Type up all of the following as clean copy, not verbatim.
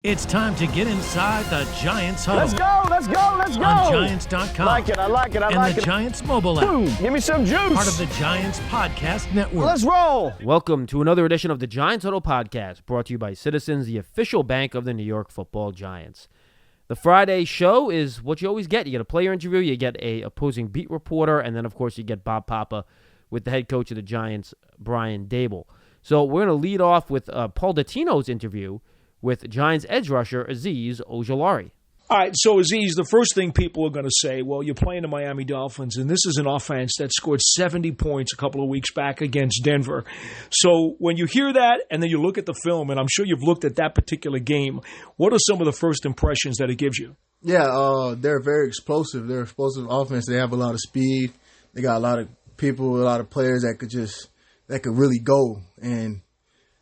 It's time to get inside the Giants Huddle. Let's go, let's go, let's go. On Giants.com. I like it, I like it. And the Giants mobile app. Boom, give me some juice. Part of the Giants Podcast Network. Let's roll. Welcome to another edition of the Giants Huddle Podcast, brought to you by Citizens, the official bank of the New York Football Giants. The Friday show is what you always get. You get a player interview, you get a opposing beat reporter, and then, of course, you get Bob Papa with the head coach of the Giants, Brian Daboll. So we're going to lead off with Paul Dottino's interview with Giants edge rusher Azeez Ojulari. All right, so Azeez, the first thing people are going to say, well, you're playing the Miami Dolphins, and this is an offense that scored 70 points a couple of weeks back against Denver. So when you hear that, and then you look at the film, and I'm sure you've looked at that particular game, what are some of the first impressions that it gives you? Yeah, they're very explosive. They're explosive offense. They have a lot of speed. They got a lot of people, a lot of players that could really go, and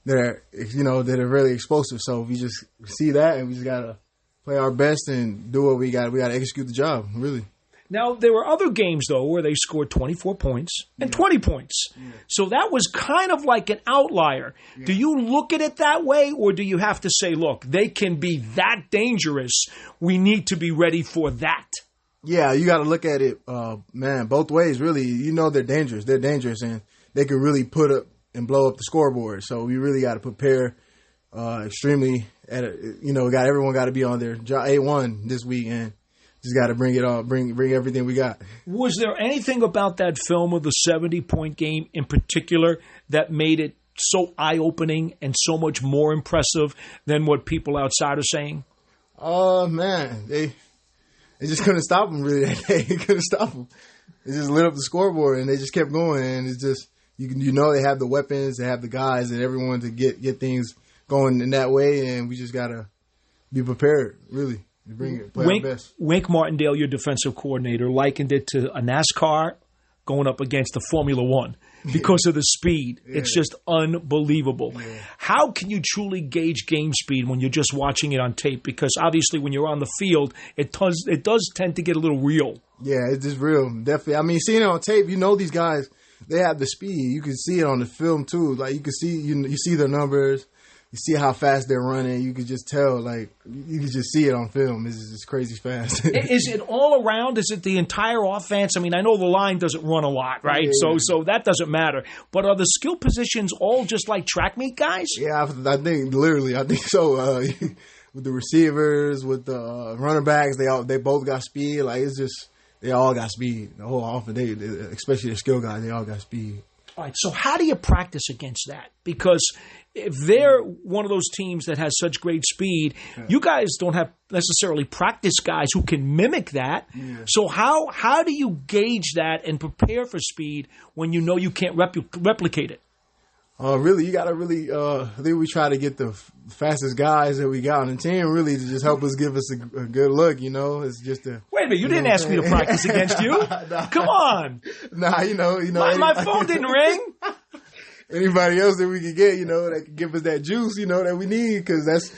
they're really explosive. So we just see that, and we just gotta play our best and do what we got. We gotta execute the job, really. Now, there were other games, though, where they scored 24 points and 20 points. Yeah. So that was kind of like an outlier. Yeah. Do you look at it that way, or do you have to say, look, they can be that dangerous. We need to be ready for that? Yeah, you got to look at it, both ways, really. You know they're dangerous. They're dangerous, and they could really put up and blow up the scoreboard. So we really got to prepare extremely. Everyone got to be on their A1 this week, and just got to bring it all, bring everything we got. Was there anything about that film of the 70-point game in particular that made it so eye-opening and so much more impressive than what people outside are saying? They just couldn't stop them really that day. They couldn't stop them. They just lit up the scoreboard, and they just kept going, and it's just. You know they have the weapons, they have the guys, and everyone to get things going in that way, and we just gotta be prepared, really, to play our best. Wink Martindale, your defensive coordinator, likened it to a NASCAR going up against a Formula One because of the speed. Yeah. It's just unbelievable. Yeah. How can you truly gauge game speed when you're just watching it on tape? Because obviously, when you're on the field, it does tend to get a little real. Yeah, it's just real, definitely. I mean, seeing it on tape, you know these guys. They have the speed. You can see it on the film too. Like you can see, you see their numbers. You see how fast they're running. You can just tell. Like you can just see it on film. It's just crazy fast. Is it all around? Is it the entire offense? I mean, I know the line doesn't run a lot, right? Yeah. So that doesn't matter. But are the skill positions all just like track meet guys? Yeah, I think so. With the receivers, with the running backs, they both got speed. Like it's just. They all got speed. The whole offense, especially the skill guys, they all got speed. All right, so how do you practice against that? Because if they're one of those teams that has such great speed, you guys don't have necessarily practice guys who can mimic that. Yeah. So how do you gauge that and prepare for speed when you know you can't replicate it? Really, you got to really, I think we try to get the fastest guys that we got on the team really to just help us give us a good look, you know. It's just a... Wait a minute, you didn't ask me to practice against you. Nah. Come on. Nah, you know. My phone didn't ring. Anybody else that we could get, that could give us that juice, that we need, because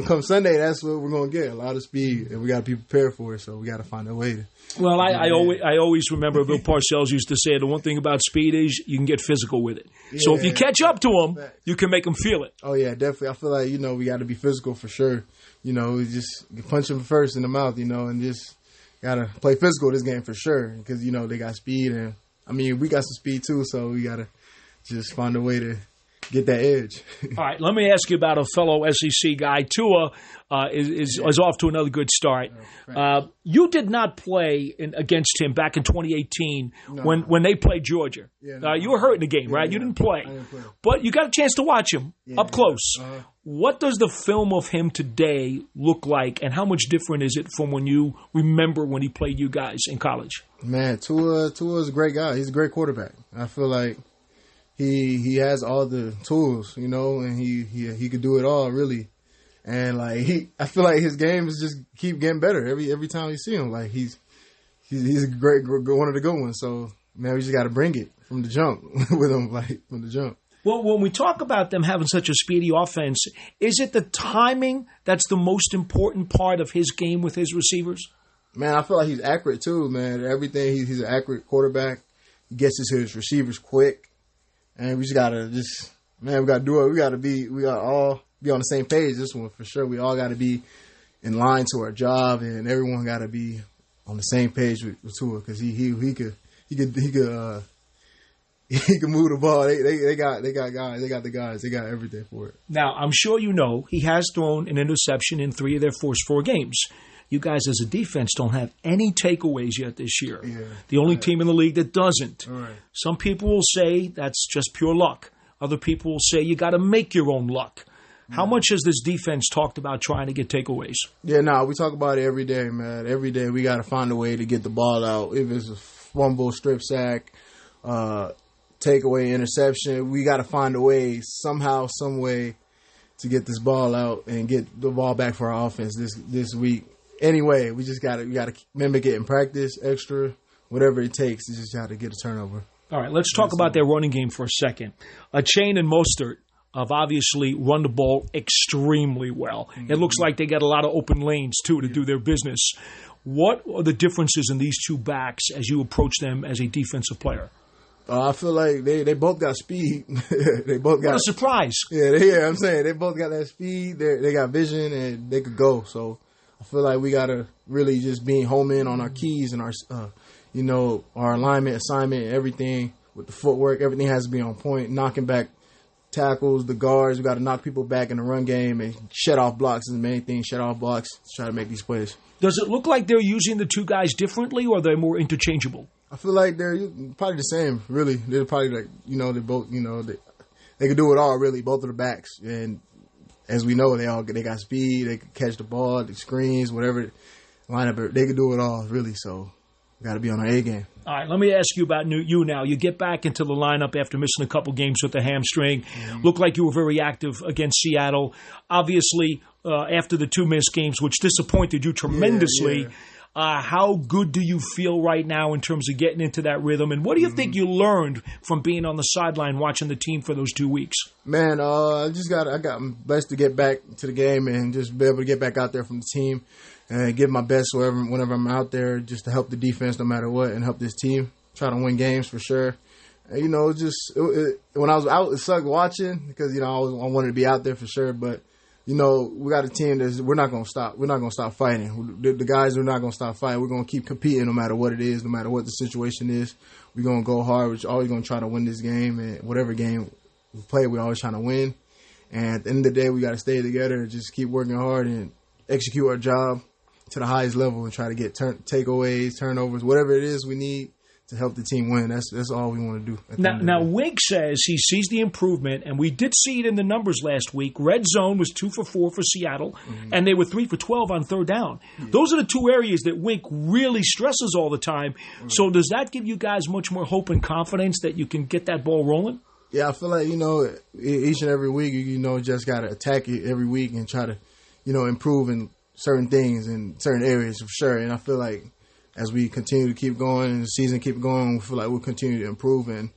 come Sunday, that's what we're going to get, a lot of speed, and we got to be prepared for it, so we got to find a way to... Well, I always remember Bill Parcells used to say the one thing about speed is you can get physical with it. Yeah, so if you catch up to them, you can make them feel it. Oh, yeah, definitely. I feel like, we got to be physical for sure. We just punch them first in the mouth, and just got to play physical this game for sure because, they got speed. And, I mean, we got some speed too, so we got to just find a way to get that edge. All right, let me ask you about a fellow SEC guy. Tua is off to another good start. You did not play against him back in 2018 when they played Georgia. Yeah, you were hurt in the game, right? You didn't play. I didn't play. But you got a chance to watch him up close. What does the film of him today look like, and how much different is it from when you remember when he played you guys in college? Man, Tua's a great guy. He's a great quarterback. I feel like he has all the tools, and he could do it all really. And I feel like his game is just keep getting better every time you see him. Like he's a great one of the good ones. So man, we just got to bring it from the jump with him, from the jump. Well, when we talk about them having such a speedy offense, is it the timing that's the most important part of his game with his receivers? Man, I feel like he's accurate too, man. Everything, he's an accurate quarterback. He gets his receivers quick. And we just gotta we gotta do it. We got be on the same page. This one for sure. We all got to be in line to our job, and everyone got to be on the same page with Tua because he could move the ball. They got guys. They got the guys. They got everything for it. Now, I'm sure you know he has thrown an interception in 3 of their first 4 games. You guys as a defense don't have any takeaways yet this year. Yeah. The only team in the league that doesn't. Right. Some people will say that's just pure luck. Other people will say you got to make your own luck. How much has this defense talked about trying to get takeaways? Yeah, we talk about it every day, man. Every day we got to find a way to get the ball out. If it's a fumble, strip sack, takeaway, interception, we got to find a way, somehow, some way, to get this ball out and get the ball back for our offense this week. Anyway, we got to mimic it in practice, extra, whatever it takes. You just got to get a turnover. All right, let's talk about their running game for a second. Chain and Mostert have obviously run the ball extremely well. It looks like they got a lot of open lanes, too, to do their business. What are the differences in these two backs as you approach them as a defensive player? I feel like they both got speed. They both got what a surprise. Yeah, I'm saying they both got that speed. They got vision and they could go. So I feel like we gotta really just be home in on our keys and our our alignment, assignment, everything with the footwork. Everything has to be on point. Knocking back tackles, the guards. We got to knock people back in the run game and shut off blocks is the main thing. Shut off blocks to try to make these plays. Does it look like they're using the two guys differently, or are they more interchangeable? I feel like they're probably the same, really. They're probably like, they both, they can do it all, really, both of the backs. And as we know, they got speed, they can catch the ball, the screens, whatever lineup, they can do it all, really. So, got to be on our A game. All right, let me ask you about you now. You get back into the lineup after missing a couple games with the hamstring. Looked like you were very active against Seattle. Obviously, after the 2 missed games, which disappointed you tremendously, how good do you feel right now in terms of getting into that rhythm? And what do you think you learned from being on the sideline watching the team for those 2 weeks? Man, I got blessed to get back to the game and just be able to get back out there from the team and give my best whenever I'm out there, just to help the defense no matter what and help this team try to win games for sure. And, when I was out, it sucked watching because I wanted to be out there for sure. But we got a team we're not gonna stop. We're not gonna stop fighting. The guys are not gonna stop fighting. We're gonna keep competing no matter what it is, no matter what the situation is. We're gonna go hard. We're always gonna try to win this game, and whatever game we play, we're always trying to win. And at the end of the day, we got to stay together and just keep working hard and execute our job to the highest level and try to get takeaways, turnovers, whatever it is we need to help the team win. That's all we want to do. Now Wink says he sees the improvement, and we did see it in the numbers last week. Red zone was 2 for 4 for Seattle, and they were 3 for 12 on third down. Yeah. Those are the 2 areas that Wink really stresses all the time. Right. So does that give you guys much more hope and confidence that you can get that ball rolling? Yeah, I feel like, each and every week, just got to attack it every week and try to, improve in certain things in certain areas for sure. And I feel like as we continue to keep going and the season keep going, we feel like we'll continue to improve and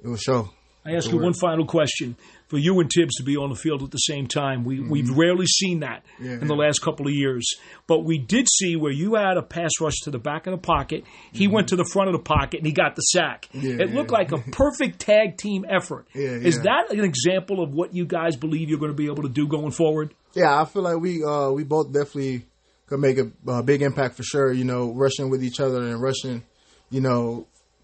it will show. I ask you one final question. For you and Tibbs to be on the field at the same time, we've rarely seen that in the last couple of years. But we did see where you had a pass rush to the back of the pocket. He went to the front of the pocket, and he got the sack. It looked like a perfect tag team effort. Is that an example of what you guys believe you're going to be able to do going forward? Yeah, I feel like we both definitely could make a big impact for sure, rushing with each other and rushing,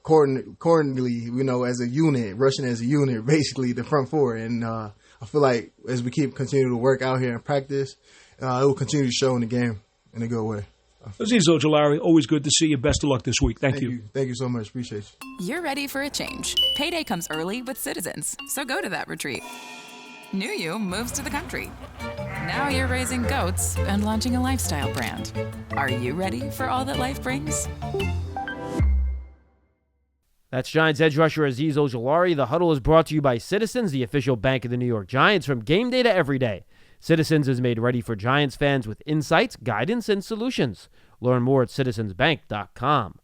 accordingly, as a unit, rushing as a unit, basically the front four. And I feel like as we continue to work out here and practice, it will continue to show in the game in a good way. Azeez Ojulari, always good to see you. Best of luck this week. Thank you. Thank you so much. Appreciate you. You're ready for a change. Payday comes early with Citizens, so go to that retreat. New you moves to the country. Now you're raising goats and launching a lifestyle brand. Are you ready for all that life brings? That's Giants edge rusher Azeez Ojulari. The Huddle is brought to you by Citizens, the official bank of the New York Giants. From game day to every day, Citizens is made ready for Giants fans with insights, guidance, and solutions. Learn more at citizensbank.com.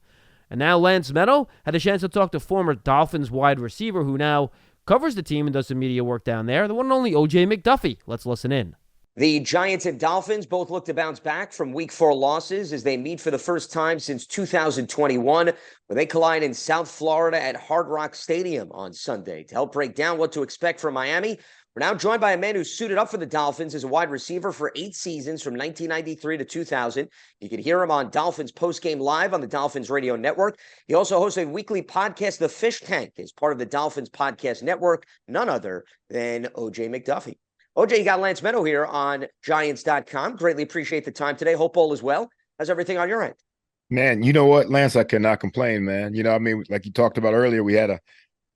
And now Lance Medow had a chance to talk to former Dolphins wide receiver who now covers the team and does some media work down there, the one and only O.J. McDuffie. Let's listen in. The Giants and Dolphins both look to bounce back from Week 4 losses as they meet for the first time since 2021, when they collide in South Florida at Hard Rock Stadium on Sunday. To help break down what to expect from Miami, We're now joined by a man who suited up for the Dolphins as a wide receiver for 8 seasons from 1993 to 2000. You can hear him on Dolphins Postgame Live on the Dolphins Radio Network. He also hosts a weekly podcast, The Fish Tank, as part of the Dolphins Podcast Network, none other than OJ McDuffie. OJ, you got Lance Medow here on Giants.com. Greatly appreciate the time today. Hope all is well. How's everything on your end? Man, you know what, Lance, I cannot complain, man. Like you talked about earlier, we had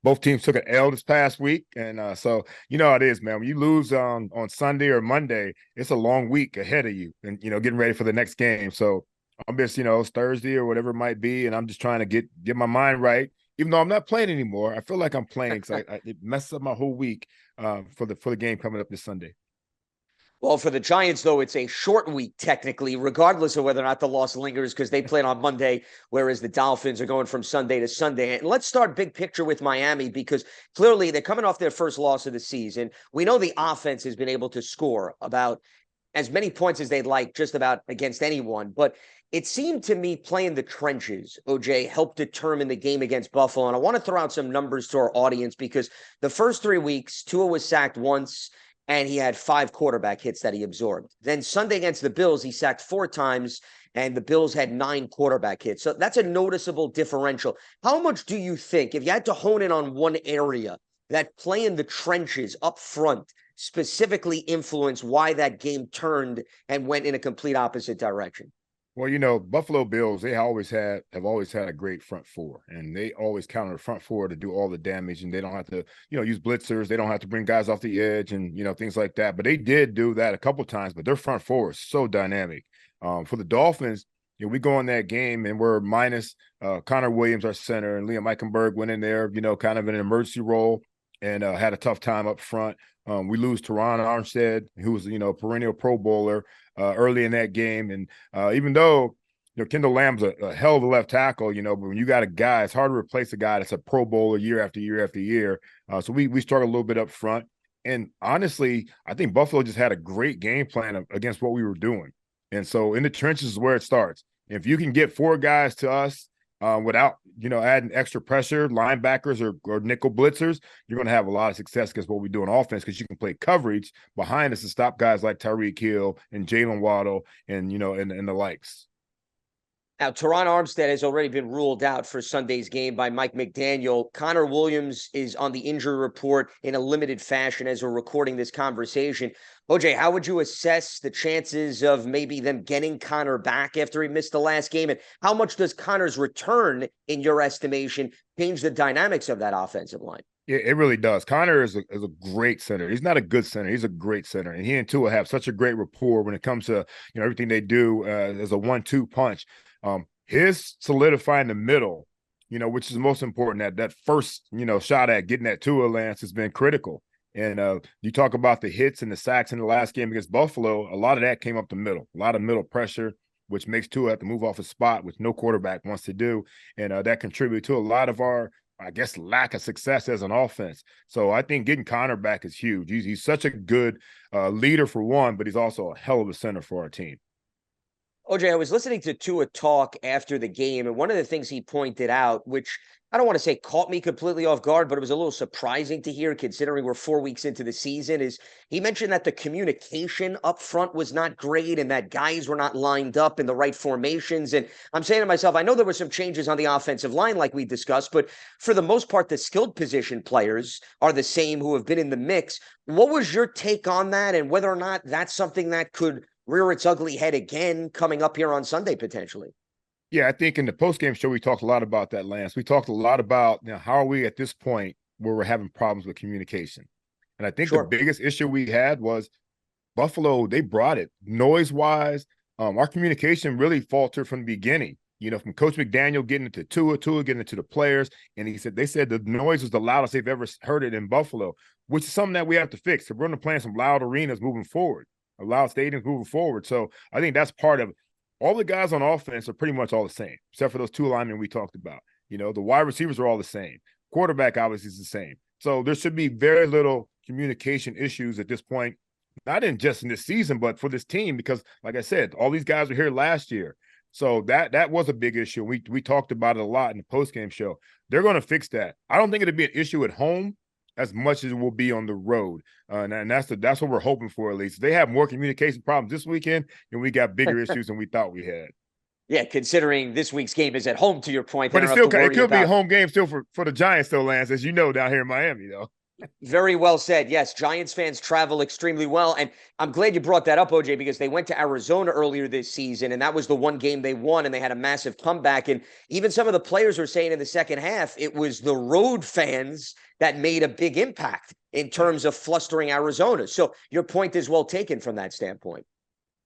both teams took an L this past week. And so you know how it is, man. When you lose on Sunday or Monday, it's a long week ahead of you and, getting ready for the next game. So I'm just, it's Thursday or whatever it might be. And I'm just trying to get my mind right. Even though I'm not playing anymore, I feel like I'm playing because it messes up my whole week for the game coming up this Sunday. Well, for the Giants, though, it's a short week, technically, regardless of whether or not the loss lingers, because they played on Monday, whereas the Dolphins are going from Sunday to Sunday. And let's start big picture with Miami, because clearly they're coming off their first loss of the season. We know the offense has been able to score about as many points as they'd like, just about against anyone. But it seemed to me playing the trenches, OJ, helped determine the game against Buffalo. And I want to throw out some numbers to our audience, because the first 3 weeks, Tua was sacked once, and he had 5 quarterback hits that he absorbed. Then Sunday against the Bills, he sacked 4 times, and the Bills had 9 quarterback hits. So that's a noticeable differential. How much do you think, if you had to hone in on one area, that play in the trenches up front specifically influenced why that game turned and went in a complete opposite direction? Well, Buffalo Bills, they have always had a great front four, and they always count on the front four to do all the damage, and they don't have to, use blitzers. They don't have to bring guys off the edge and, things like that. But they did do that a couple times, but their front four is so dynamic. For the Dolphins, we go in that game and we're minus Connor Williams, our center, and Liam Eichenberg went in there, kind of in an emergency role and had a tough time up front. We lose Teron Armstead, who was, a perennial Pro Bowler early in that game. And even though, Kendall Lamb's a hell of a left tackle, but when you got a guy, it's hard to replace a guy that's a Pro Bowler year after year after year. So we struggled a little bit up front. And honestly, I think Buffalo just had a great game plan against what we were doing. And so in the trenches is where it starts. If you can get 4 guys to us without, adding extra pressure, linebackers or nickel blitzers, you're going to have a lot of success against what we do on offense, because you can play coverage behind us to stop guys like Tyreek Hill and Jalen Waddle and, and the likes. Now, Teron Armstead has already been ruled out for Sunday's game by Mike McDaniel. Connor Williams is on the injury report in a limited fashion as we're recording this conversation. OJ, how would you assess the chances of maybe them getting Connor back after he missed the last game? And how much does Connor's return, in your estimation, change the dynamics of that offensive line? Yeah, it really does. Connor is a great center. He's not a good center. He's a great center. And he and Tua have such a great rapport when it comes to, everything they do as a 1-2 punch. His solidifying the middle, which is most important, that first, shot at getting that Tua, Lance, has been critical. And you talk about the hits and the sacks in the last game against Buffalo, a lot of that came up the middle, a lot of middle pressure, which makes Tua have to move off his spot, which no quarterback wants to do. And that contributed to a lot of our, I guess, lack of success as an offense. So I think getting Connor back is huge. He's such a good leader for one, but he's also a hell of a center for our team. OJ, I was listening to Tua talk after the game, and one of the things he pointed out, which I don't want to say caught me completely off guard, but it was a little surprising to hear considering we're 4 weeks into the season, is he mentioned that the communication up front was not great and that guys were not lined up in the right formations. And I'm saying to myself, I know there were some changes on the offensive line like we discussed, but for the most part, the skilled position players are the same who have been in the mix. What was your take on that, and whether or not that's something that could rear its ugly head again coming up here on Sunday potentially? Yeah, I think in the postgame show, we talked a lot about that, Lance. We talked a lot about how are we at this point where we're having problems with communication. And I think the biggest issue we had was Buffalo, they brought it noise-wise. Our communication really faltered from the beginning, from Coach McDaniel getting into Tua getting into the players. And they said the noise was the loudest they've ever heard it in Buffalo, which is something that we have to fix. So we're going to play in some loud arenas moving forward, loud stadiums moving forward. So I think that's part of it. All the guys on offense are pretty much all the same, except for those 2 linemen we talked about. The wide receivers are all the same. Quarterback obviously is the same. So there should be very little communication issues at this point, not just in this season, but for this team, because like I said, all these guys were here last year. So that was a big issue. We talked about it a lot in the postgame show. They're going to fix that. I don't think it'll be an issue at home as much as it will be on the road. And that's what we're hoping for, at least. If they have more communication problems this weekend, and we got bigger issues than we thought we had. Yeah, considering this week's game is at home, to your point. But it could be a home game still for the Giants, though, Lance, as you know, down here in Miami, though. Very well said. Yes, Giants fans travel extremely well. And I'm glad you brought that up, OJ, because they went to Arizona earlier this season, and that was the one game they won, and they had a massive comeback. And even some of the players were saying in the second half, it was the road fans that made a big impact in terms of flustering Arizona. So your point is well taken from that standpoint.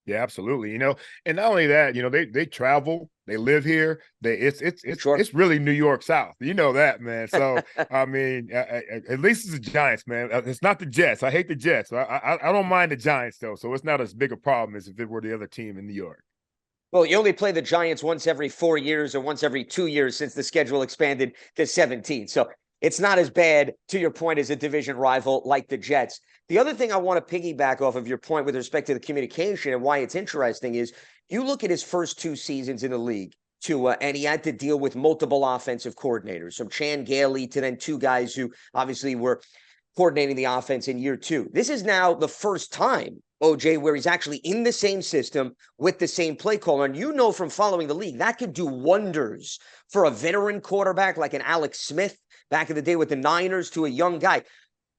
Yeah, absolutely. And not only that, they travel, they live here. It's really New York South. You know that, man. So I mean, at least it's the Giants, man. It's not the Jets. I hate the Jets. I don't mind the Giants though. So it's not as big a problem as if it were the other team in New York. Well, you only play the Giants once every 4 years or once every 2 years since the schedule expanded to 17. So it's not as bad, to your point, as a division rival like the Jets. The other thing I want to piggyback off of your point with respect to the communication and why it's interesting is you look at his first 2 seasons in the league, Tua, and he had to deal with multiple offensive coordinators, from Chan Gailey to then 2 guys who obviously were coordinating the offense in year 2. This is now the first time, OJ, where he's actually in the same system with the same play caller. And from following the league, that could do wonders for a veteran quarterback like an Alex Smith back in the day with the Niners to a young guy.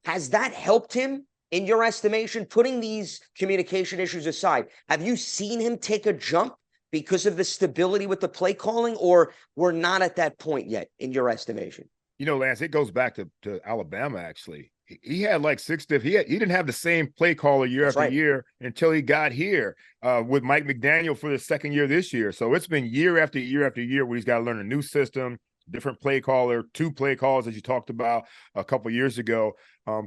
Has that helped him in your estimation, putting these communication issues aside? Have you seen him take a jump because of the stability with the play calling, or we're not at that point yet in your estimation? Lance, it goes back to Alabama, actually. He had like 6 different. He didn't have the same play caller year after year until he got here with Mike McDaniel for the second year this year. So it's been year after year after year where he's got to learn a new system, different play caller, 2 play calls, as you talked about a couple of years ago.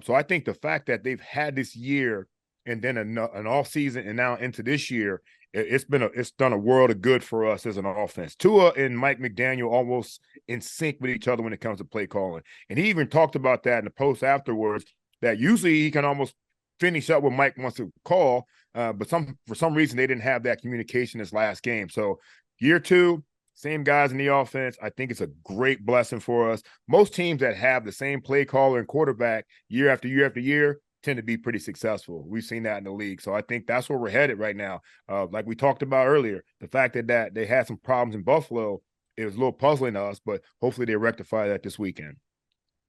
So I think the fact that they've had this year and then an off season and now into this year, it's done a world of good for us as an offense. Tua and Mike McDaniel almost in sync with each other when it comes to play calling. And he even talked about that in the post afterwards, that usually he can almost finish up what Mike wants to call, but for some reason they didn't have that communication this last game. So year 2, same guys in the offense. I think it's a great blessing for us. Most teams that have the same play caller and quarterback year after year after year tend to be pretty successful. We've seen that in the league. So I think that's where we're headed right now. Like we talked about earlier, the fact that they had some problems in Buffalo, it was a little puzzling to us, but hopefully they rectify that this weekend.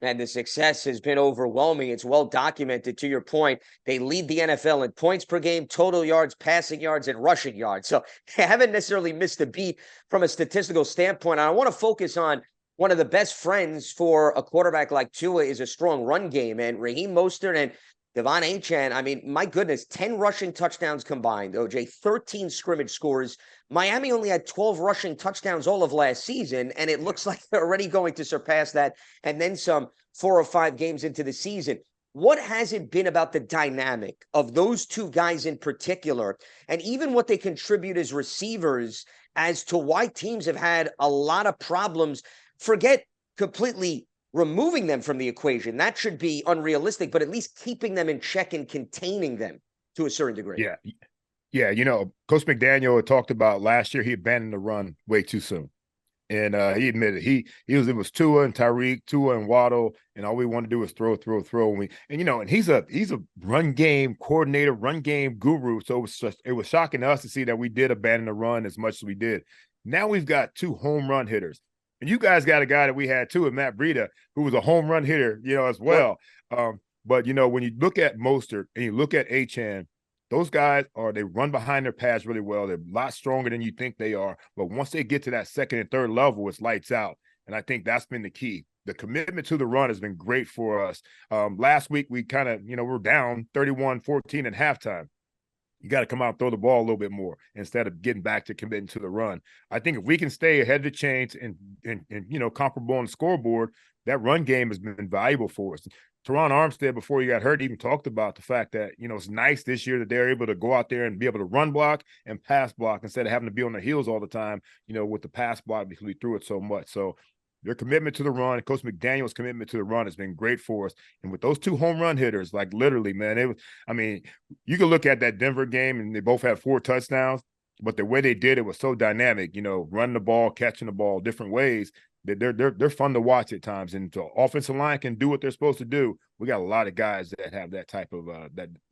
And the success has been overwhelming. It's well documented. To your point, they lead the NFL in points per game, total yards, passing yards, and rushing yards. So they haven't necessarily missed a beat from a statistical standpoint. And I want to focus on one of the best friends for a quarterback like Tua is a strong run game. And Raheem Mostert and Devon Achane, I mean, my goodness, 10 rushing touchdowns combined, OJ, 13 scrimmage scores. Miami only had 12 rushing touchdowns all of last season, and it looks like they're already going to surpass that, and then some 4 or 5 games into the season. What has it been about the dynamic of those 2 guys in particular, and even what they contribute as receivers, as to why teams have had a lot of problems? Forget completely removing them from the equation. That should be unrealistic, but at least keeping them in check and containing them to a certain degree. Yeah. Coach McDaniel had talked about last year he abandoned the run way too soon. And he admitted it was Tua and Tyreek, Tua and Waddle, and all we wanted to do was throw. And he's a run game coordinator, run game guru. So it was shocking to us to see that we did abandon the run as much as we did. Now we've got 2 home run hitters. And you guys got a guy that we had too, in Matt Breida, who was a home run hitter, as well. But when you look at Mostert and you look at Achane, those guys they run behind their pads really well. They're a lot stronger than you think they are. But once they get to that second and third level, it's lights out. And I think that's been the key. The commitment to the run has been great for us. Last week, we kind of, we're down 31-14 at halftime. You got to come out and throw the ball a little bit more instead of getting back to committing to the run. I think if we can stay ahead of the chains and comparable on the scoreboard, that run game has been valuable for us. Teron Armstead, before he got hurt, even talked about the fact that, it's nice this year that they're able to go out there and be able to run block and pass block instead of having to be on their heels all the time, with the pass block because we threw it so much. So their commitment to the run, Coach McDaniel's commitment to the run has been great for us. And with those 2 home run hitters, like literally, man, you can look at that Denver game and they both had 4 touchdowns, but the way they did it was so dynamic, running the ball, catching the ball different ways. They're fun to watch at times, and the offensive line can do what they're supposed to do. We got a lot of guys that have that type of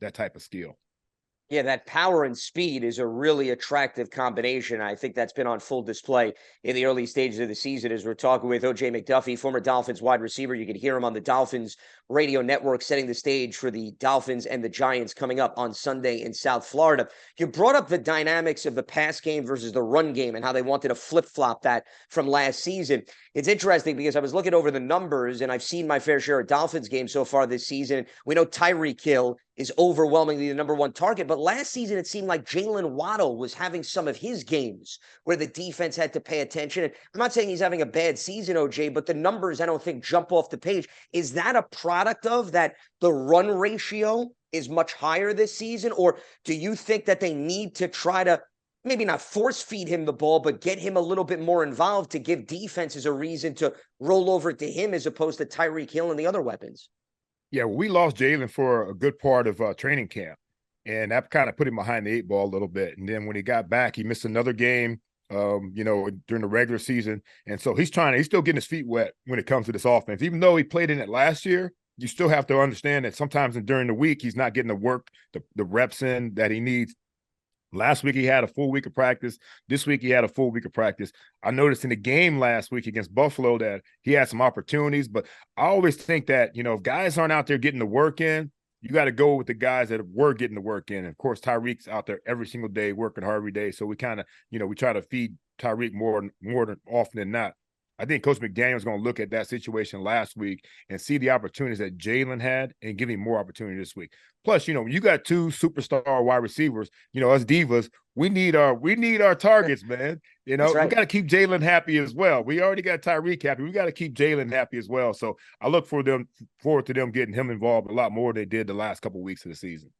that type of skill. Yeah, that power and speed is a really attractive combination. I think that's been on full display in the early stages of the season as we're talking with O.J. McDuffie, former Dolphins wide receiver. You can hear him on the Dolphins radio network setting the stage for the Dolphins and the Giants coming up on Sunday in South Florida. You brought up the dynamics of the pass game versus the run game and how they wanted to flip-flop that from last season. It's interesting because I was looking over the numbers and I've seen my fair share of Dolphins games so far this season. We know Tyreek Hill is overwhelmingly the number one target, but last season it seemed like Jalen Waddle was having some of his games where the defense had to pay attention. And I'm not saying he's having a bad season, OJ, but the numbers I don't think jump off the page. Is that a product of that the run ratio is much higher this season? Or do you think that they need to try to maybe not force feed him the ball, but get him a little bit more involved to give defenses a reason to roll over to him as opposed to Tyreek Hill and the other weapons? Yeah, we lost Jalen for a good part of training camp, and that kind of put him behind the 8 ball a little bit. And then when he got back, he missed another game, during the regular season. And so he's still getting his feet wet when it comes to this offense. Even though he played in it last year, you still have to understand that sometimes during the week, he's not getting the work, the reps in that he needs. Last week, he had a full week of practice. This week, he had a full week of practice. I noticed in the game last week against Buffalo that he had some opportunities, but I always think that, if guys aren't out there getting the work in, you got to go with the guys that were getting the work in. And of course, Tyreek's out there every single day, working hard every day. So we kind of, we try to feed Tyreek more than often than not. I think Coach McDaniel's going to look at that situation last week and see the opportunities that Jalen had and give him more opportunity this week. Plus, when you got 2 superstar wide receivers, us divas, we need our targets, man. Right. We got to keep Jalen happy as well. We already got Tyreek happy. We got to keep Jalen happy as well. So I look forward to them getting him involved a lot more than they did the last couple of weeks of the season.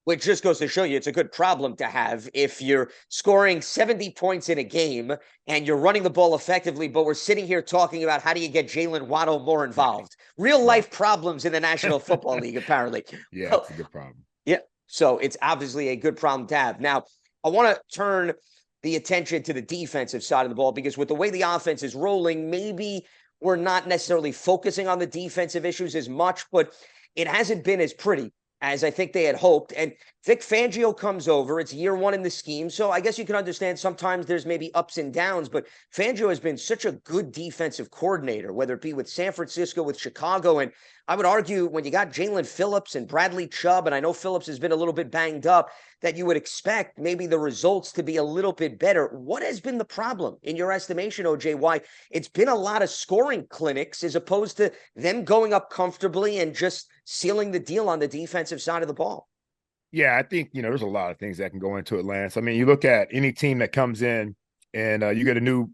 Which just goes to show you it's a good problem to have if you're scoring 70 points in a game and you're running the ball effectively, but we're sitting here talking about how do you get Jalen Waddle more involved. Real life problems in the National Football League, apparently. Yeah, it's a good problem. Yeah, so it's obviously a good problem to have. Now, I want to turn the attention to the defensive side of the ball because with the way the offense is rolling, maybe we're not necessarily focusing on the defensive issues as much, but it hasn't been as pretty as I think they had hoped. And Vic Fangio comes over. It's year 1 in the scheme. So I guess you can understand sometimes there's maybe ups and downs, but Fangio has been such a good defensive coordinator, whether it be with San Francisco, with Chicago. And I would argue when you got Jalen Phillips and Bradley Chubb, and I know Phillips has been a little bit banged up, that you would expect maybe the results to be a little bit better. What has been the problem in your estimation, OJ? Why it's been a lot of scoring clinics as opposed to them going up comfortably and just sealing the deal on the defensive side of the ball? Yeah, I think, there's a lot of things that can go into it, Lance. I mean, you look at any team that comes in and you get a new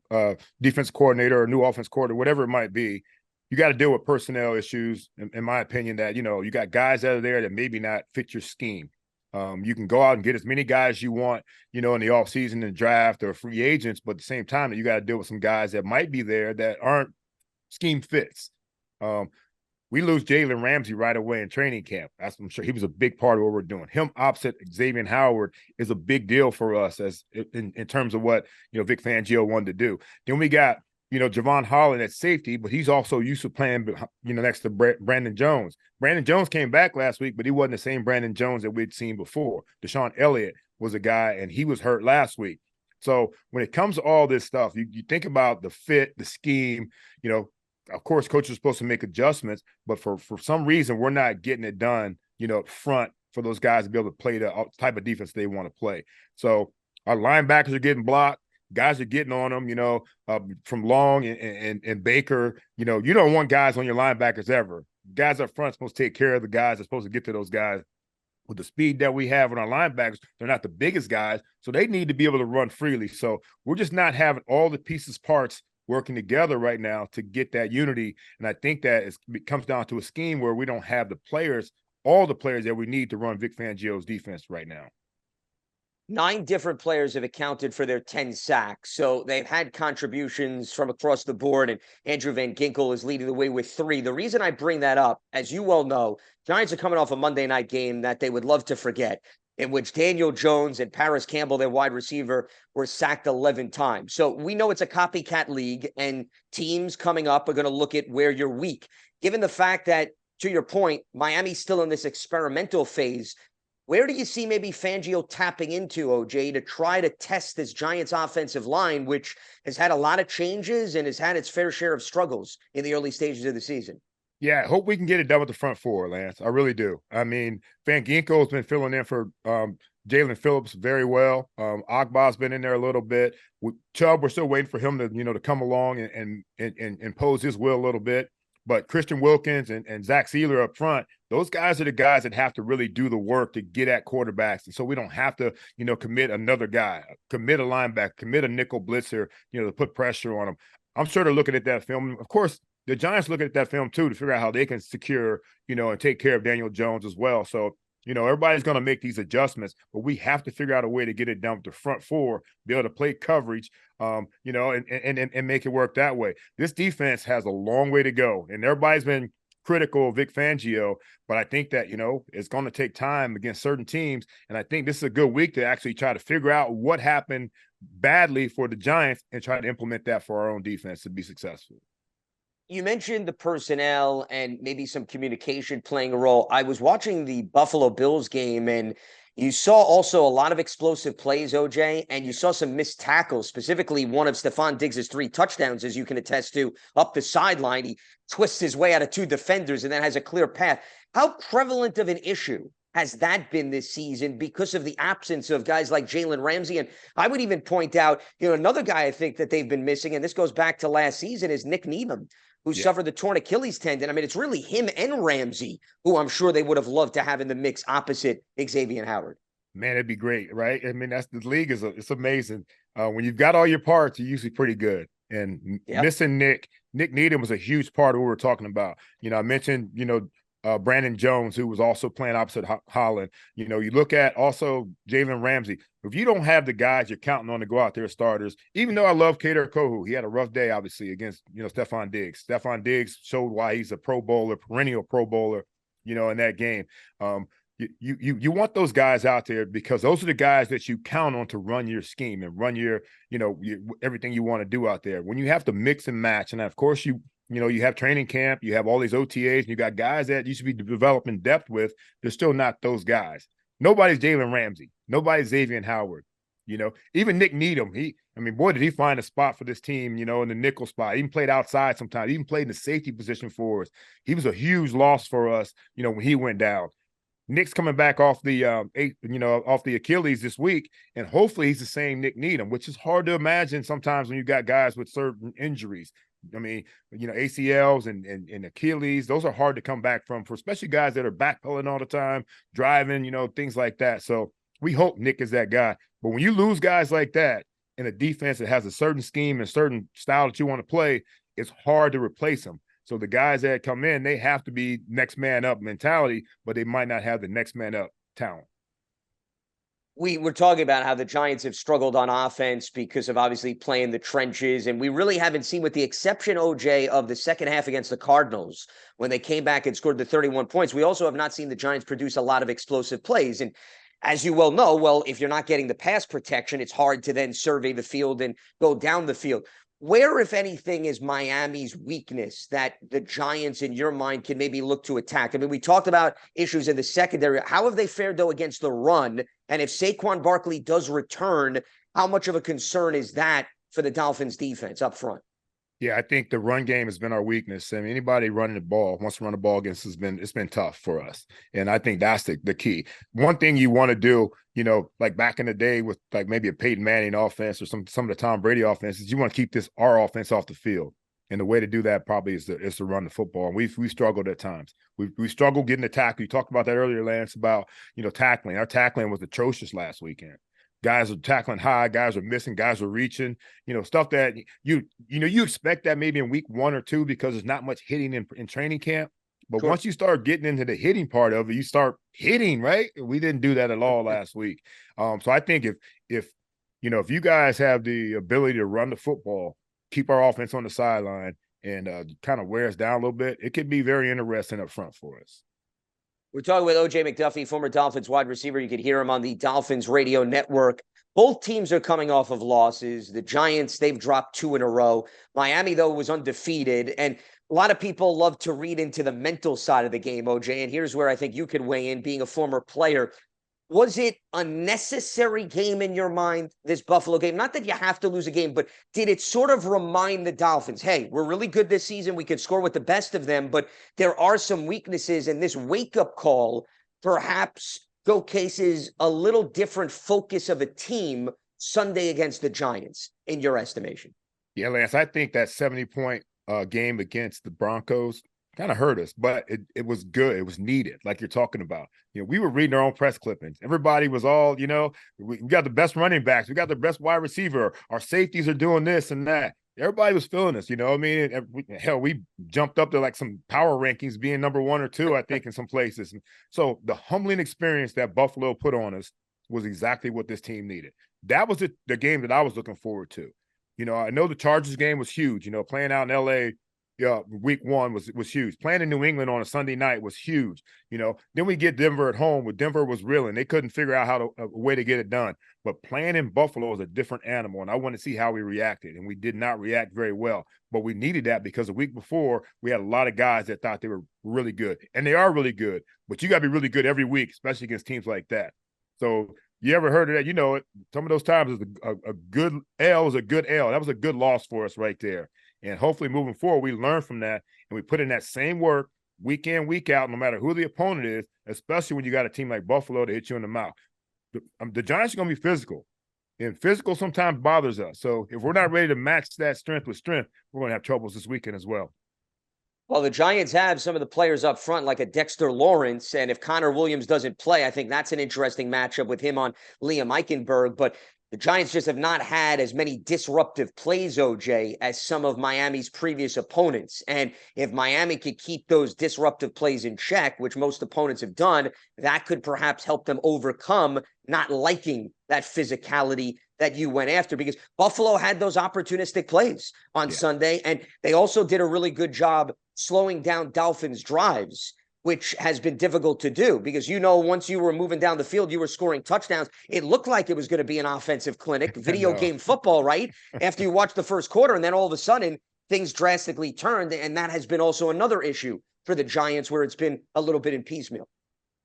defense coordinator or a new offense coordinator, whatever it might be, you got to deal with personnel issues, in my opinion, that, you got guys out of there that maybe not fit your scheme. You can go out and get as many guys you want, in the offseason and draft or free agents, but at the same time, you got to deal with some guys that might be there that aren't scheme fits. We lose Jalen Ramsey right away in training camp. I'm sure he was a big part of what we're doing. Him opposite Xavier Howard is a big deal for us as in terms of what, Vic Fangio wanted to do. Then we got, Javon Holland at safety, but he's also used to playing, next to Brandon Jones. Brandon Jones came back last week, but he wasn't the same Brandon Jones that we'd seen before. Deshaun Elliott was a guy, and he was hurt last week. So when it comes to all this stuff, you think about the fit, the scheme, of course, coaches are supposed to make adjustments, but for some reason, we're not getting it done, up front for those guys to be able to play the type of defense they want to play. So our linebackers are getting blocked. Guys are getting on them, from Long and Baker. You don't want guys on your linebackers ever. Guys up front are supposed to take care of the guys. They're supposed to get to those guys. With the speed that we have on our linebackers, they're not the biggest guys, so they need to be able to run freely. So we're just not having all the parts working together right now to get that unity. And I think that it comes down to a scheme where we don't have all the players that we need to run Vic Fangio's defense right now. 9 different players have accounted for their 10 sacks. So they've had contributions from across the board, and Andrew Van Ginkel is leading the way with 3. The reason I bring that up, as you well know, Giants are coming off a Monday night game that they would love to forget. in which Daniel Jones and Paris Campbell, their wide receiver, were sacked 11 times. So we know it's a copycat league, and teams coming up are going to look at where you're weak. Given the fact that, to your point, Miami's still in this experimental phase, where do you see maybe Fangio tapping into, OJ, to try to test this Giants offensive line, which has had a lot of changes and has had its fair share of struggles in the early stages of the season? Yeah, I hope we can get it done with the front four, Lance. I really do. I mean, Van Ginkel's been filling in for Jalen Phillips very well. Ogbah's been in there a little bit. Chubb, we're still waiting for him to, to come along and impose his will a little bit. But Christian Wilkins and Zach Sealer up front, those guys are the guys that have to really do the work to get at quarterbacks. And so we don't have to, commit another guy, commit a linebacker, commit a nickel blitzer, to put pressure on them. I'm sort of looking at that film. Of course, the Giants looking at that film too to figure out how they can secure, and take care of Daniel Jones as well. So, everybody's going to make these adjustments, but we have to figure out a way to get it down with the front four, be able to play coverage, and make it work that way. This defense has a long way to go, and everybody's been critical of Vic Fangio, but I think that, it's going to take time against certain teams, and I think this is a good week to actually try to figure out what happened badly for the Giants and try to implement that for our own defense to be successful. You mentioned the personnel and maybe some communication playing a role. I was watching the Buffalo Bills game, and you saw also a lot of explosive plays, OJ, and you saw some missed tackles, specifically one of Stephon Diggs' 3 touchdowns, as you can attest to, up the sideline. He twists his way out of 2 defenders and then has a clear path. How prevalent of an issue has that been this season because of the absence of guys like Jalen Ramsey? And I would even point out, another guy I think that they've been missing, and this goes back to last season, is Nick Needham, who suffered the torn Achilles tendon. I mean, it's really him and Ramsey, who I'm sure they would have loved to have in the mix opposite Xavier Howard. Man, it'd be great, right? I mean, that's the league it's amazing. When you've got all your parts, you're usually pretty good. And missing Nick Needham was a huge part of what we're talking about. I mentioned, Brandon Jones, who was also playing opposite Holland. You look at also Jalen Ramsey. If you don't have the guys you're counting on to go out there as starters, even though I love Kader Kohu, he had a rough day, obviously, against, Stephon Diggs. Stephon Diggs showed why he's a Pro Bowler, perennial Pro Bowler, in that game. You want those guys out there because those are the guys that you count on to run your scheme and run your, everything you want to do out there. When you have to mix and match, and of course you have training camp, you have all these OTAs, and you got guys that you should be developing depth with. They're still not those guys. Nobody's Jalen Ramsey. Nobody's Xavier Howard. Even Nick Needham, boy, did he find a spot for this team, in the nickel spot. He even played outside sometimes. He even played in the safety position for us. He was a huge loss for us, when he went down. Nick's coming back off the off the Achilles this week, and hopefully he's the same Nick Needham, which is hard to imagine sometimes when you got guys with certain injuries. ACLs and Achilles, those are hard to come back from, for especially guys that are backpedaling all the time, driving, things like that. So we hope Nick is that guy. But when you lose guys like that in a defense that has a certain scheme and certain style that you want to play, it's hard to replace them. So the guys that come in, they have to be next man up mentality, but they might not have the next man up talent. We were talking about how the Giants have struggled on offense because of obviously playing the trenches, and we really haven't seen, with the exception, OJ, of the second half against the Cardinals, when they came back and scored the 31 points, we also have not seen the Giants produce a lot of explosive plays. And as you well know, if you're not getting the pass protection, it's hard to then survey the field and go down the field. Where, if anything, is Miami's weakness that the Giants, in your mind, can maybe look to attack? I mean, we talked about issues in the secondary. How have they fared, though, against the run? And if Saquon Barkley does return, how much of a concern is that for the Dolphins defense up front? Yeah, I think the run game has been our weakness. I mean, anybody running the ball, wants to run the ball against us, it's been tough for us. And I think that's the key. One thing you want to do, like back in the day with like maybe a Peyton Manning offense or some of the Tom Brady offenses, you want to keep our offense off the field. And the way to do that probably is to run the football. And we've struggled at times. We struggled getting the tackle. You talked about that earlier, Lance, about, tackling. Our tackling was atrocious last weekend. Guys are tackling high, guys are missing, guys are reaching, stuff that you expect that maybe in week 1 or 2 because there's not much hitting in training camp. But once you start getting into the hitting part of it, you start hitting, right? We didn't do that at all last week. So I think if you guys have the ability to run the football, keep our offense on the sideline, and kind of wear us down a little bit, it could be very interesting up front for us. We're talking with O.J. McDuffie, former Dolphins wide receiver. You could hear him on the Dolphins radio network. Both teams are coming off of losses. The Giants, they've dropped 2 in a row. Miami, though, was undefeated. And a lot of people love to read into the mental side of the game, O.J. And here's where I think you could weigh in, being a former player. Was it a necessary game in your mind, this Buffalo game? Not that you have to lose a game, but did it sort of remind the Dolphins, hey, we're really good this season. We could score with the best of them, but there are some weaknesses, and this wake-up call perhaps showcases a little different focus of a team Sunday against the Giants, in your estimation? Yeah, Lance, I think that 70-point game against the Broncos kind of hurt us, but it was good. It was needed, like you're talking about. We were reading our own press clippings. Everybody was all, we got the best running backs. We got the best wide receiver. Our safeties are doing this and that. Everybody was feeling us, I mean? Hell, we jumped up to like some power rankings being number 1 or 2, I think, in some places. And so the humbling experience that Buffalo put on us was exactly what this team needed. That was the game that I was looking forward to. I know the Chargers game was huge. Playing out in L.A., week 1 was huge. Playing in New England on a Sunday night was huge. Then we get Denver at home, where Denver was reeling. They couldn't figure out a way to get it done. But playing in Buffalo is a different animal, and I want to see how we reacted. And we did not react very well. But we needed that because the week before, we had a lot of guys that thought they were really good. And they are really good. But you got to be really good every week, especially against teams like that. So you ever heard of that? Some of those times a good L is a good L. That was a good loss for us right there. And hopefully moving forward, we learn from that and we put in that same work week in, week out, no matter who the opponent is, especially when you got a team like Buffalo to hit you in the mouth. The Giants are going to be physical, and physical sometimes bothers us. So if we're not ready to match that strength with strength, we're going to have troubles this weekend as well. Well, the Giants have some of the players up front, like a Dexter Lawrence. And if Connor Williams doesn't play, I think that's an interesting matchup with him on Liam Eichenberg. But the Giants just have not had as many disruptive plays, OJ, as some of Miami's previous opponents. And if Miami could keep those disruptive plays in check, which most opponents have done, that could perhaps help them overcome not liking that physicality that you went after, because Buffalo had those opportunistic plays on Sunday. And they also did a really good job slowing down Dolphins' drives, which has been difficult to do because, once you were moving down the field, you were scoring touchdowns. It looked like it was going to be an offensive clinic, video game football, right? After you watched the first quarter, and then all of a sudden things drastically turned. And that has been also another issue for the Giants, where it's been a little bit in piecemeal.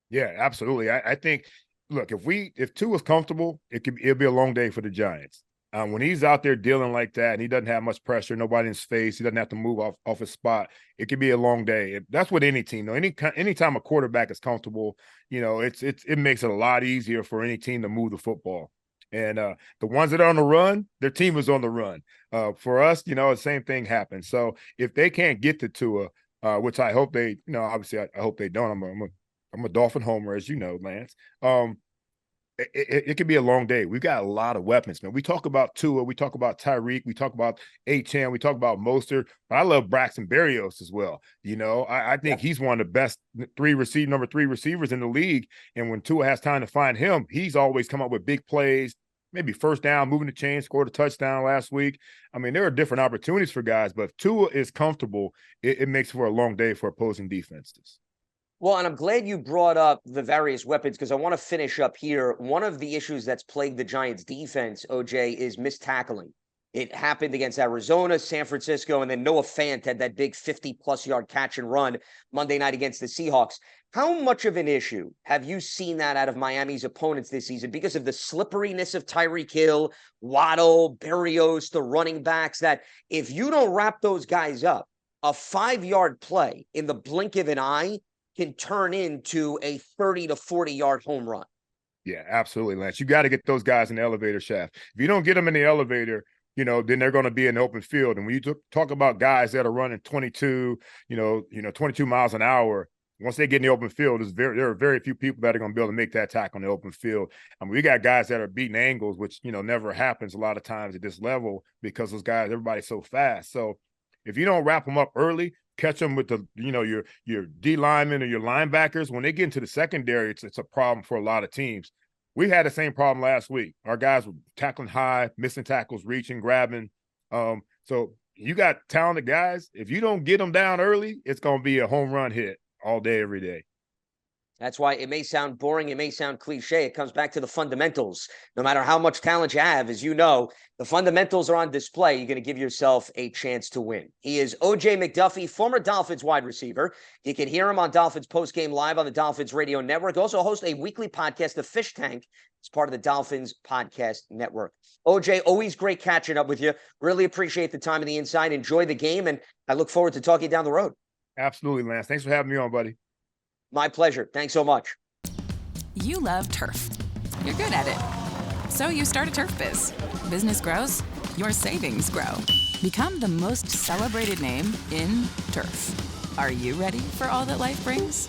Yeah, absolutely. I think, look, if Tua was comfortable, it'll be a long day for the Giants. When he's out there dealing like that and he doesn't have much pressure, nobody in his face, he doesn't have to move off his spot, it could be a long day. That's with any team, though. Anytime a quarterback is comfortable, it makes it a lot easier for any team to move the football. And the ones that are on the run, their team is on the run. For us, the same thing happens. So if they can't get to Tua, which I hope they, obviously I hope they don't. I'm a Dolphin homer, as you know, Lance. It could be a long day. We've got a lot of weapons, man. We talk about Tua, we talk about Tyreek, we talk about Achane, we talk about Mostert, but I love Braxton Berrios as well. I think he's one of the best number 3 receivers in the league. And when Tua has time to find him, he's always come up with big plays, maybe first down, moving the chain, scored a touchdown last week. I mean, there are different opportunities for guys, but if Tua is comfortable, it makes for a long day for opposing defenses. Well, and I'm glad you brought up the various weapons, because I want to finish up here. One of the issues that's plagued the Giants defense, OJ, is missed tackling. It happened against Arizona, San Francisco, and then Noah Fant had that big 50-plus yard catch and run Monday night against the Seahawks. How much of an issue have you seen that out of Miami's opponents this season because of the slipperiness of Tyreek Hill, Waddle, Berrios, the running backs, that if you don't wrap those guys up, a 5-yard play in the blink of an eye can turn into a 30 to 40-yard home run? Yeah, absolutely, Lance. You got to get those guys in the elevator shaft. If you don't get them in the elevator, then they're going to be in the open field. And when you talk about guys that are running 22 miles an hour, once they get in the open field, there are very few people that are going to be able to make that tackle in the open field. I mean, we got guys that are beating angles, which, never happens a lot of times at this level because those guys, everybody's so fast. So if you don't wrap them up early, catch them with your D linemen or your linebackers, when they get into the secondary, it's a problem for a lot of teams. We had the same problem last week. Our guys were tackling high, missing tackles, reaching, grabbing. So you got talented guys. If you don't get them down early, it's going to be a home run hit all day, every day. That's why it may sound boring, it may sound cliche. It comes back to the fundamentals. No matter how much talent you have, as you know, the fundamentals are on display. You're going to give yourself a chance to win. He is O.J. McDuffie, former Dolphins wide receiver. You can hear him on Dolphins Postgame Live on the Dolphins Radio Network. Also hosts a weekly podcast, The Fish Tank. It's part of the Dolphins Podcast Network. O.J., always great catching up with you. Really appreciate the time and the insight. Enjoy the game, and I look forward to talking down the road. Absolutely, Lance. Thanks for having me on, buddy. My pleasure. Thanks so much. You love turf. You're good at it. So you start a turf biz. Business grows, your savings grow. Become the most celebrated name in turf. Are you ready for all that life brings?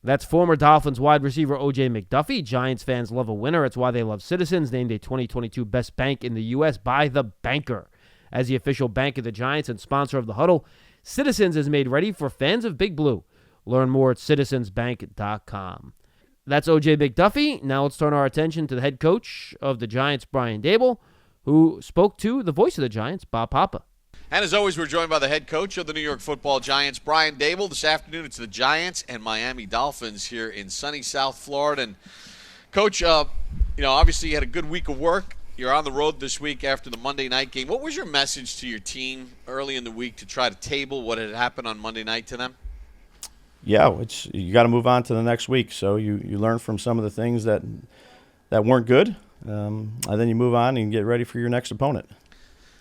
That's former Dolphins wide receiver O.J. McDuffie. Giants fans love a winner. It's why they love Citizens, named a 2022 Best Bank in the U.S. by The Banker. As the official bank of the Giants and sponsor of the Huddle, Citizens is made ready for fans of Big Blue. Learn more at citizensbank.com. That's O.J. McDuffie. Now let's turn our attention to the head coach of the Giants, Brian Daboll, who spoke to the voice of the Giants, Bob Papa. And as always, we're joined by the head coach of the New York Football Giants, Brian Daboll. This afternoon, it's the Giants and Miami Dolphins here in sunny South Florida. And, Coach, obviously you had a good week of work. You're on the road this week after the Monday night game. What was your message to your team early in the week to try to table what had happened on Monday night to them? Yeah, you got to move on to the next week. So you learn from some of the things that weren't good, and then you move on and get ready for your next opponent.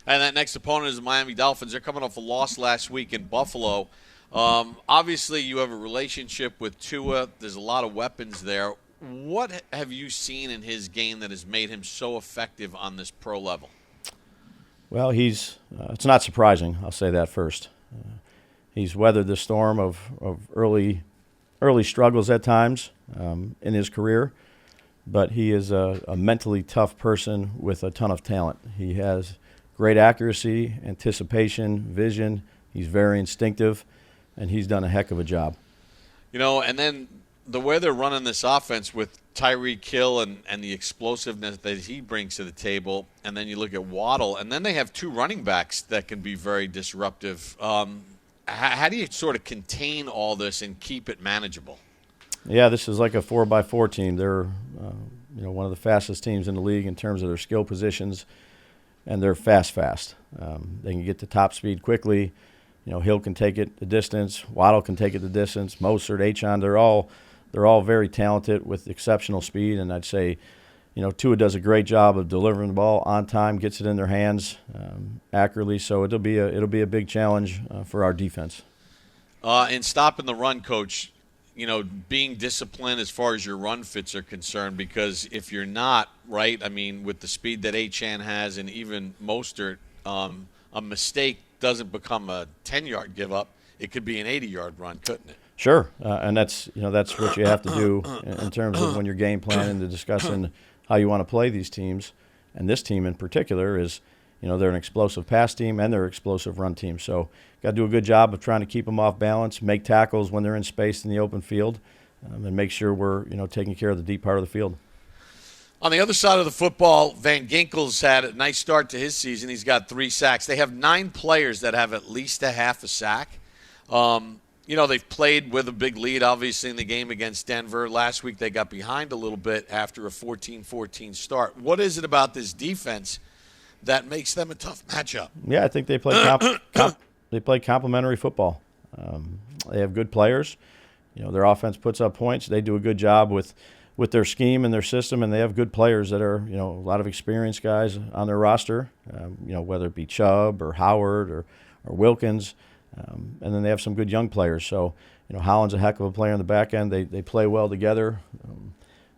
And that next opponent is the Miami Dolphins. They're coming off a loss last week in Buffalo. Obviously, you have a relationship with Tua. There's a lot of weapons there. What have you seen in his game that has made him so effective on this pro level? Well, it's not surprising. I'll say that first. He's weathered the storm of early struggles at times in his career, but he is a mentally tough person with a ton of talent. He has great accuracy, anticipation, vision. He's very instinctive, and he's done a heck of a job. And then the way they're running this offense with Tyreek Hill and the explosiveness that he brings to the table, and then you look at Waddle, and then they have two running backs that can be very disruptive. How do you sort of contain all this and keep it manageable? Yeah, this is like a 4x4 team. They're one of the fastest teams in the league in terms of their skill positions, and they're fast. They can get to top speed quickly. Hill can take it the distance. Waddle can take it the distance. Mostert, Achon, they're all very talented with exceptional speed, and I'd say, Tua does a great job of delivering the ball on time, gets it in their hands accurately. So it'll be a big challenge for our defense. In stopping the run, Coach, being disciplined as far as your run fits are concerned, because if you're not, right, with the speed that Achane has and even Mostert, a mistake doesn't become a 10-yard give up. It could be an 80-yard run, couldn't it? Sure, and that's what you have to do in terms of when you're game planning and discussing how you want to play these teams. And this team in particular is, they're an explosive pass team and they're an explosive run team. So got to do a good job of trying to keep them off balance, make tackles when they're in space in the open field, and make sure we're taking care of the deep part of the field. On the other side of the football, Van Ginkel's had a nice start to his season. He's got 3 sacks. They have 9 players that have at least a half a sack. They've played with a big lead, obviously, in the game against Denver. Last week they got behind a little bit after a 14-14 start. What is it about this defense that makes them a tough matchup? Yeah, I think they play complementary football. They have good players. Their offense puts up points. They do a good job with their scheme and their system, and they have good players that are, a lot of experienced guys on their roster, whether it be Chubb or Howard or Wilkins. And then they have some good young players. So, Holland's a heck of a player in the back end. They play well together.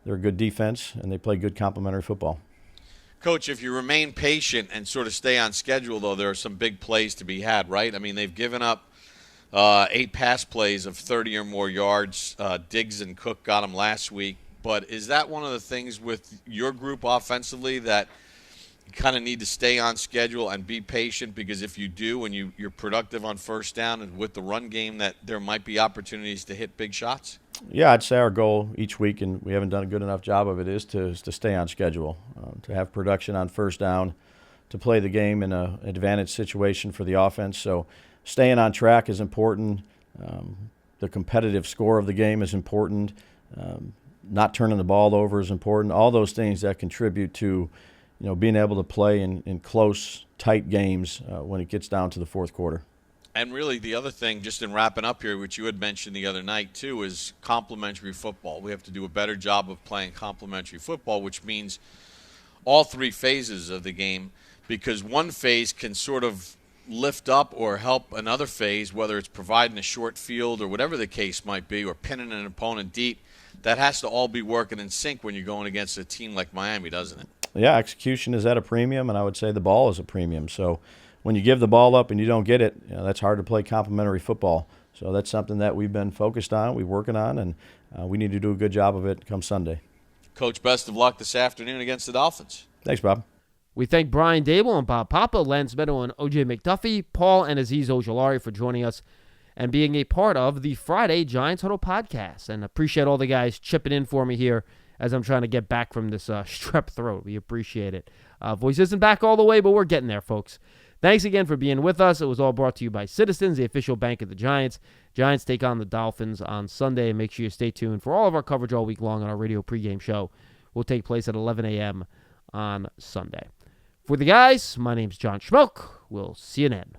They're a good defense, and they play good complementary football. Coach, if you remain patient and sort of stay on schedule, though, there are some big plays to be had, right? They've given up 8 pass plays of 30 or more yards. Diggs and Cook got them last week. But is that one of the things with your group offensively that you kind of need to stay on schedule and be patient, because if you do and you're productive on first down and with the run game, that there might be opportunities to hit big shots? Yeah, I'd say our goal each week, and we haven't done a good enough job of it, is to stay on schedule, to have production on first down, to play the game in an advantage situation for the offense. So staying on track is important. the competitive score of the game is important. Not turning the ball over is important. All those things that contribute to, being able to play in close, tight games when it gets down to the fourth quarter. And really, the other thing, just in wrapping up here, which you had mentioned the other night too, is complementary football. We have to do a better job of playing complementary football, which means all three phases of the game, because one phase can sort of lift up or help another phase, whether it's providing a short field or whatever the case might be, or pinning an opponent deep. That has to all be working in sync when you're going against a team like Miami, doesn't it? Yeah, execution is at a premium, and I would say the ball is a premium. So when you give the ball up and you don't get it, that's hard to play complementary football. So that's something that we've been focused on, we're working on, and we need to do a good job of it come Sunday. Coach, best of luck this afternoon against the Dolphins. Thanks, Bob. We thank Brian Daboll and Bob Papa, Lance Medow and OJ McDuffie, Paul and Azeez Ojulari for joining us and being a part of the Friday Giants Huddle podcast. And appreciate all the guys chipping in for me here as I'm trying to get back from this strep throat. We appreciate it. Voice isn't back all the way, but we're getting there, folks. Thanks again for being with us. It was all brought to you by Citizens, the official bank of the Giants. Giants take on the Dolphins on Sunday. And make sure you stay tuned for all of our coverage all week long on our radio pregame show. Will take place at 11 a.m. on Sunday. For the guys, my name's John Schmoke. We'll see you then.